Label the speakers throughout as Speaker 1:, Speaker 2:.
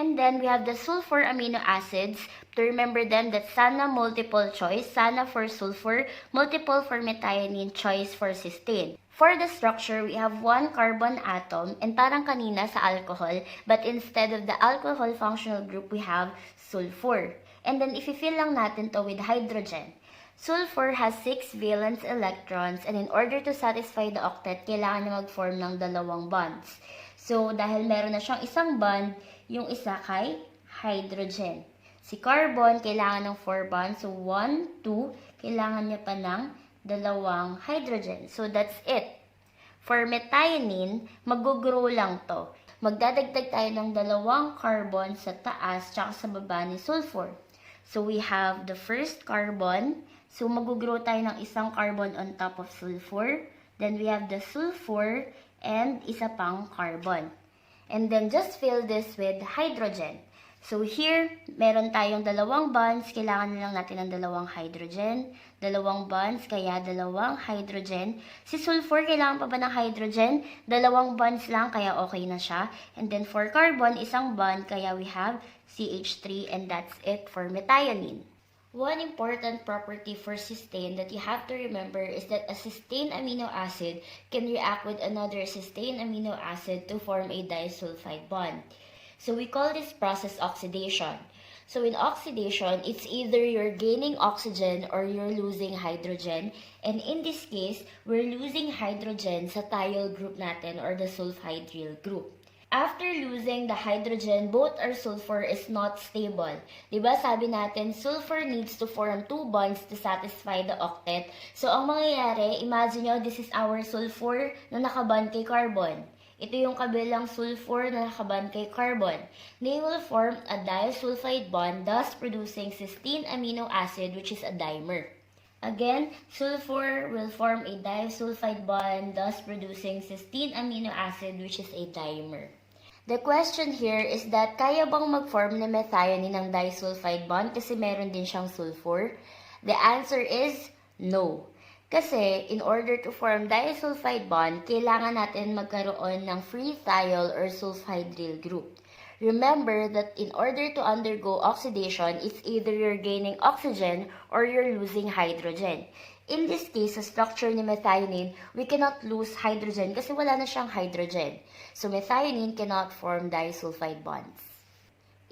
Speaker 1: And then we have the sulfur amino acids. To remember them, that's sana multiple choice, sana for sulfur, multiple for methionine, choice for cysteine. For the structure, we have one carbon atom, and parang kanina sa alcohol, but instead of the alcohol functional group, we have sulfur. And then i-fill lang natin to with hydrogen. Sulfur has 6 valence electrons, and in order to satisfy the octet, kailangan niya mag-form ng dalawang bonds. So, dahil meron na siyang isang bond, yung isa kay hydrogen. Si carbon, kailangan ng 4 bonds. So, 1, 2, kailangan niya pa ng dalawang hydrogen. So, that's it. For methionine, mag-grow lang to. Magdadagdag tayo ng dalawang carbon sa taas tsaka sa baba ni sulfur. So, we have the first carbon. So, mag-grow tayo ng isang carbon on top of sulfur. Then, we have the sulfur and isa pang carbon. And then, just fill this with hydrogen. So, here, meron tayong dalawang bonds. Kailangan na lang natin ng dalawang hydrogen. Dalawang bonds, kaya dalawang hydrogen. Si sulfur, kailangan pa ba ng hydrogen? Dalawang bonds lang, kaya okay na siya. And then, for carbon, isang bond, kaya we have CH3, and that's it for methionine. One important property for cysteine that you have to remember is that a cysteine amino acid can react with another cysteine amino acid to form a disulfide bond. So we call this process oxidation. So in oxidation, it's either you're gaining oxygen or you're losing hydrogen. And in this case, we're losing hydrogen sa thiol group natin or the sulfhydryl group. After losing the hydrogen, both our sulfur is not stable. Diba sabi natin, sulfur needs to form 2 bonds to satisfy the octet. So ang mangyayari, imagine nyo, this is our sulfur na nakabond kay carbon. Ito yung kabilang sulfur na nakabond kay carbon. They will form a disulfide bond, thus producing cysteine amino acid, which is a dimer. Again, sulfur will form a disulfide bond, thus producing cysteine amino acid, which is a dimer. The question here is that kaya bang mag-form ng methionine ng disulfide bond kasi meron din siyang sulfur? The answer is no. Kasi, in order to form disulfide bond, kailangan natin magkaroon ng free thiol or sulfhydryl group. Remember that in order to undergo oxidation, it's either you're gaining oxygen or you're losing hydrogen. In this case, sa structure ni methionine, we cannot lose hydrogen kasi wala na siyang hydrogen. So, methionine cannot form disulfide bonds.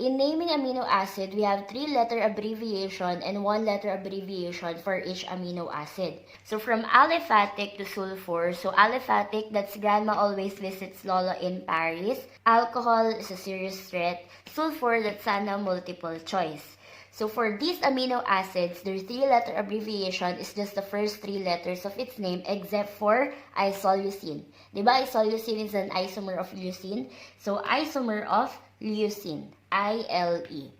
Speaker 1: In naming amino acid, we have 3-letter abbreviation and 1-letter abbreviation for each amino acid. So from aliphatic to sulfur, so aliphatic, that's grandma always visits Lolo in Paris. Alcohol is a serious threat. Sulfur, that's sana multiple choice. So for these amino acids, their 3-letter abbreviation is just the first 3 letters of its name except for isoleucine. Diba isoleucine is an isomer of leucine? So isomer of leucine. ILE.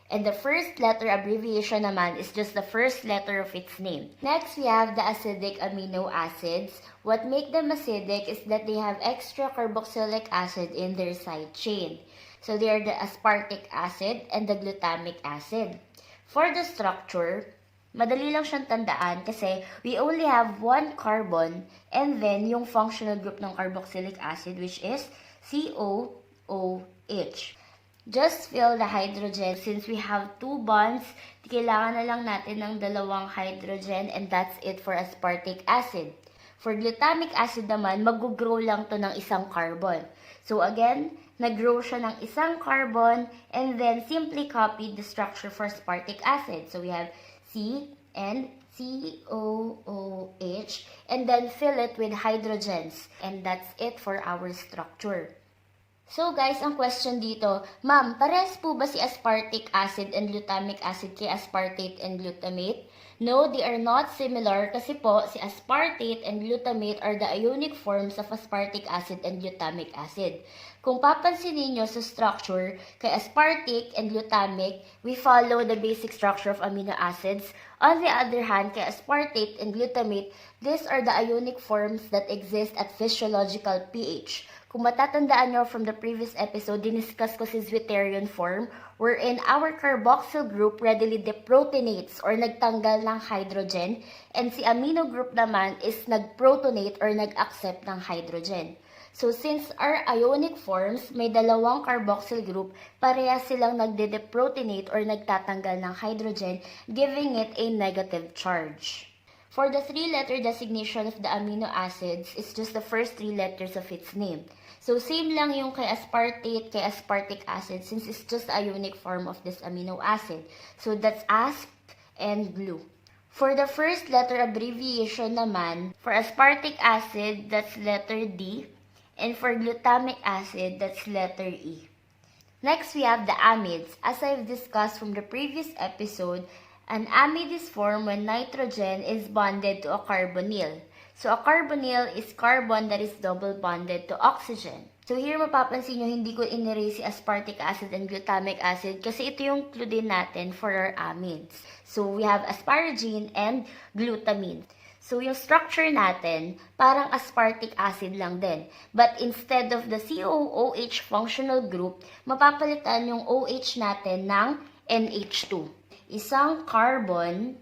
Speaker 1: And the first letter abbreviation naman is just the first letter of its name. Next, we have the acidic amino acids. What make them acidic is that they have extra carboxylic acid in their side chain. So they are the aspartic acid and the glutamic acid. For the structure, madali lang siyang tandaan kasi we only have one carbon and then yung functional group ng carboxylic acid which is COOH. Just fill the hydrogen. Since we have 2 bonds, kailangan na lang natin ng dalawang hydrogen and that's it for aspartic acid. For glutamic acid naman, mag-grow lang to ng isang carbon. So again, nag-grow siya ng isang carbon and then simply copy the structure for aspartic acid. So we have C and COOH and then fill it with hydrogens. And that's it for our structure. So guys, ang question dito, ma'am, parehas po ba si aspartic acid and glutamic acid kay aspartate and glutamate? No, they are not similar kasi po si aspartate and glutamate are the ionic forms of aspartic acid and glutamic acid. Kung papansin niyo sa structure, kay aspartic and glutamic, we follow the basic structure of amino acids. On the other hand, kay aspartate and glutamate, these are the ionic forms that exist at physiological pH. Kung matatandaan nyo from the previous episode, diniscuss ko si Zwitterian form, wherein our carboxyl group readily deprotonates or nagtanggal ng hydrogen, and si amino group naman is nagprotonate or nag-accept ng hydrogen. So since our ionic forms may dalawang carboxyl group, parehas silang nagde-deprotonate or nagtatanggal ng hydrogen, giving it a negative charge. For the three-letter designation of the amino acids, it's just the first three letters of its name. So same lang yung kay aspartate, kay aspartic acid, since it's just the ionic form of this amino acid. So that's asp and glu. For the first letter abbreviation naman, for aspartic acid, that's letter D, and for glutamic acid, that's letter E. Next, we have the amides. As I've discussed from the previous episode, an amide is formed when nitrogen is bonded to a carbonyl. So, a carbonyl is carbon that is double bonded to oxygen. So, here mapapansin nyo, hindi ko in-erase si aspartic acid and glutamic acid kasi ito yung clue din natin for our amides. So, we have asparagine and glutamine. So, yung structure natin, parang aspartic acid lang din. But instead of the COOH functional group, mapapalitan yung OH natin ng NH2. Isang carbon,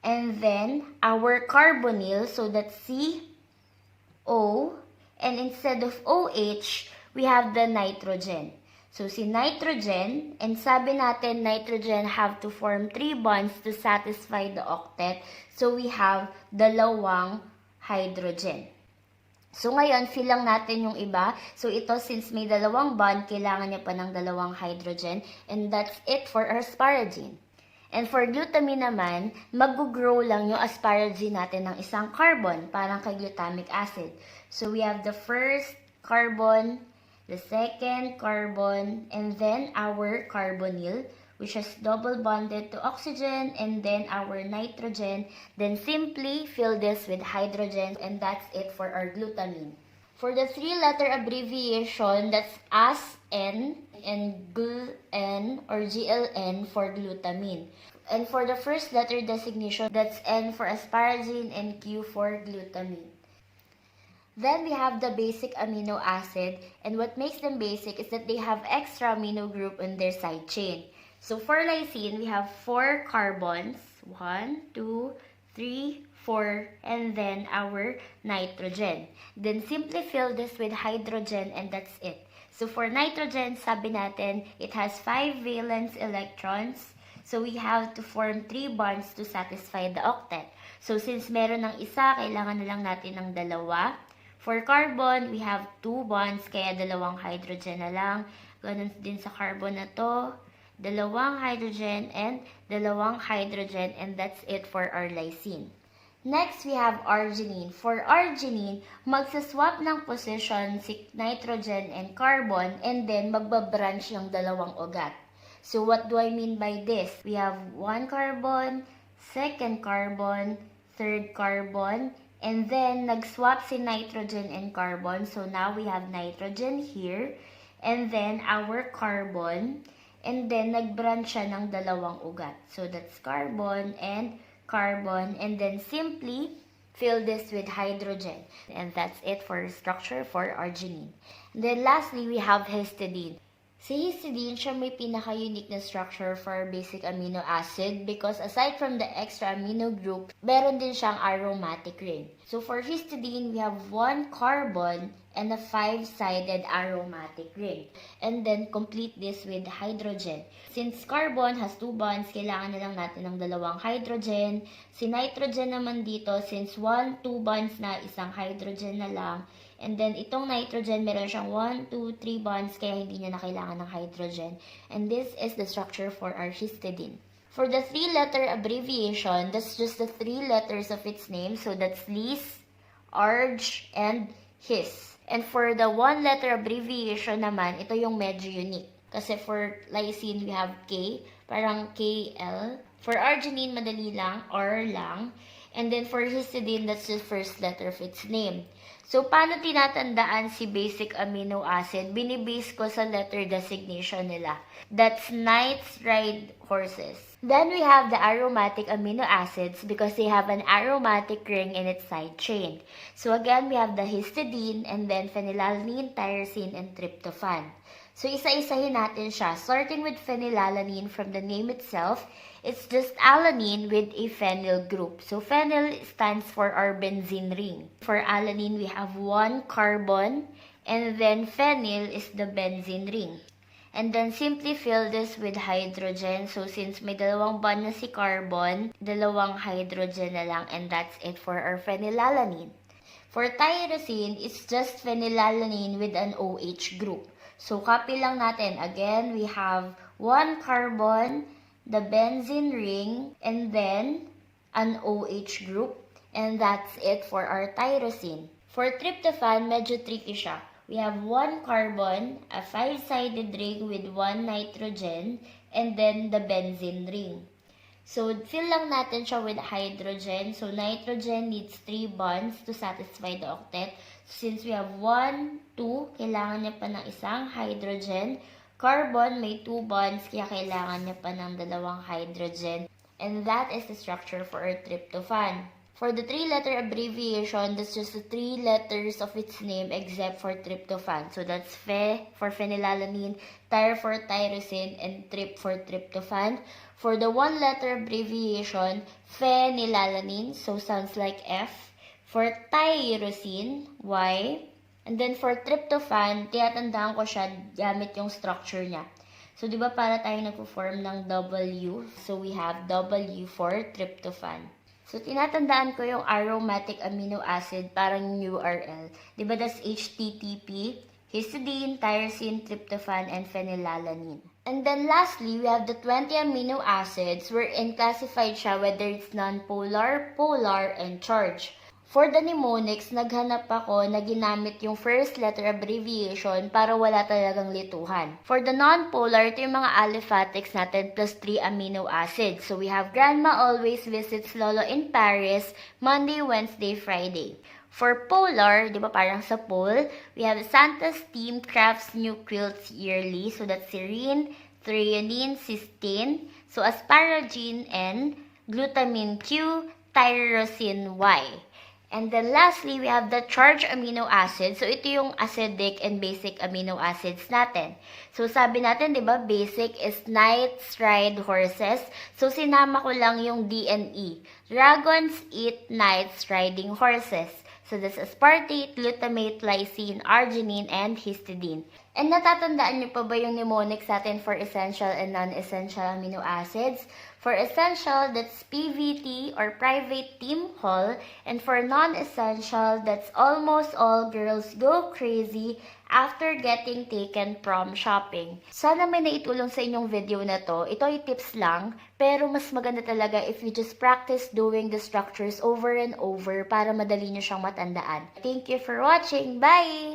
Speaker 1: and then our carbonyl, so that's CO, and instead of OH, we have the nitrogen. So, si nitrogen, and sabi natin nitrogen have to form 3 bonds to satisfy the octet. So, we have dalawang hydrogen. So, ngayon, fill lang natin yung iba. So, ito, since may dalawang bond, kailangan niya pa ng dalawang hydrogen. And that's it for our asparagine. And for glutamine naman, mag-grow lang yung asparagine natin ng isang carbon, parang kay glutamic acid. So, we have the first carbon, the second carbon, and then our carbonyl, which is double bonded to oxygen, and then our nitrogen. Then simply fill this with hydrogen, and that's it for our glutamine. For the three-letter abbreviation, that's ASN and GLN or GLN for glutamine. And for the first letter designation, that's N for asparagine and Q for glutamine. Then we have the basic amino acid, and what makes them basic is that they have extra amino group in their side chain. So for lysine, we have 4 carbons, 1, 2, 3, 4, and then our nitrogen. Then simply fill this with hydrogen, and that's it. So for nitrogen, sabi natin, it has 5 valence electrons. So we have to form 3 bonds to satisfy the octet. So since meron ng isa, kailangan na lang natin ng dalawa. For carbon, we have 2 bonds, kaya dalawang hydrogen na lang. Ganun din sa carbon na to. Dalawang hydrogen, and that's it for our lysine. Next, we have arginine. For arginine, magsaswap ng position si nitrogen and carbon, and then magbabranch ng dalawang ugat. So what do I mean by this? We have 1 carbon, second carbon, third carbon, and then nag-swap si nitrogen and carbon. So now we have nitrogen here, and then our carbon, and then nag-branch siya ng dalawang ugat. So that's carbon, and then simply fill this with hydrogen. And that's it for structure for arginine. And then lastly, we have histidine. Si histidine, siya may pinaka-unique na structure for basic amino acid because aside from the extra amino group, meron din siyang aromatic ring. So for histidine, we have 1 carbon and a 5-sided aromatic ring. And then complete this with hydrogen. Since carbon has 2 bonds, kailangan na lang natin ng dalawang hydrogen. Si nitrogen naman dito, since 2 bonds na, isang hydrogen na lang. And then, itong nitrogen, meron siyang 1, 2, 3 bonds, kaya hindi niya na kailangan ng hydrogen. And this is the structure for our histidine. For the 3-letter abbreviation, that's just the 3 letters of its name. So, that's Lys, Arg, and His. And for the 1-letter abbreviation naman, ito yung medyo unique. Kasi for lysine, we have K, parang KL. For arginine, madali lang, R lang. And then for histidine, that's the first letter of its name. So, paano tinatandaan si basic amino acid? Binibase ko sa letter designation nila. That's knights ride horses. Then, we have the aromatic amino acids because they have an aromatic ring in its side chain. So, again, we have the histidine and then phenylalanine, tyrosine, and tryptophan. So, isa-isahin natin siya. Starting with phenylalanine from the name itself, it's just alanine with a phenyl group. So, phenyl stands for our benzene ring. For alanine, we have 1 carbon And then phenyl is the benzene ring. And then simply fill this with hydrogen. So since may dalawang bond na si carbon, dalawang hydrogen na lang, and that's it for our phenylalanine. For tyrosine, it's just phenylalanine with an OH group. So copy lang natin. Again, we have one carbon, the benzene ring, and then an OH group. And that's it for our tyrosine. For tryptophan, medyo tricky siya. We have one carbon, a 5-sided ring with one nitrogen, and then the benzene ring. So, fill lang natin siya with hydrogen. So, nitrogen needs 3 bonds to satisfy the octet. Since we have 1, 2, kailangan niya pa ng isang hydrogen. Carbon, may 2 bonds, kaya kailangan niya pa ng dalawang hydrogen. And that is the structure for our tryptophan. For the 3-letter abbreviation, that's just the 3 letters of its name except for tryptophan. So that's Phe for phenylalanine, Tyr for tyrosine, and Tryp for tryptophan. For the 1-letter abbreviation, phenylalanine, so sounds like F. For tyrosine, Y. And then for tryptophan, tiyatandaan ko siya gamit yung structure niya. So, di ba para tayo nagpo-form ng W? So, we have W for tryptophan. So, tinatandaan ko yung aromatic amino acid, parang URL. Diba, that's HTTP, histidine, tyrosine, tryptophan, and phenylalanine. And then lastly, we have the 20 amino acids wherein classified siya whether it's non-polar, polar, and charged. For the mnemonics, naghanap ako na ginamit yung first letter abbreviation para wala talagang lituhan. For the non-polar, ito yung mga aliphatics natin plus 3 amino acids. So we have Grandma always visits Lolo in Paris, Monday, Wednesday, Friday. For polar, di ba parang sa pole, we have Santa's team crafts new quilts yearly. So that's serine, threonine, cysteine. So asparagine N, glutamine Q, tyrosine Y. And then lastly, we have the charged amino acids. So, ito yung acidic and basic amino acids natin. So, sabi natin, di ba, basic is nights ride horses. So, sinama ko lang yung D and E. Dragons eat nights riding horses. So, that's aspartate, glutamate, lysine, arginine, and histidine. And natatandaan niyo pa ba yung mnemonics natin for essential and non-essential amino acids? For essential, that's PVT or private team hall. And for non-essential, that's almost all girls go crazy after getting taken prom shopping. Sana may naitulong sa inyong video na to. Ito ay tips lang, pero mas maganda talaga if you just practice doing the structures over and over para madali nyo siyang matandaan. Thank you for watching. Bye!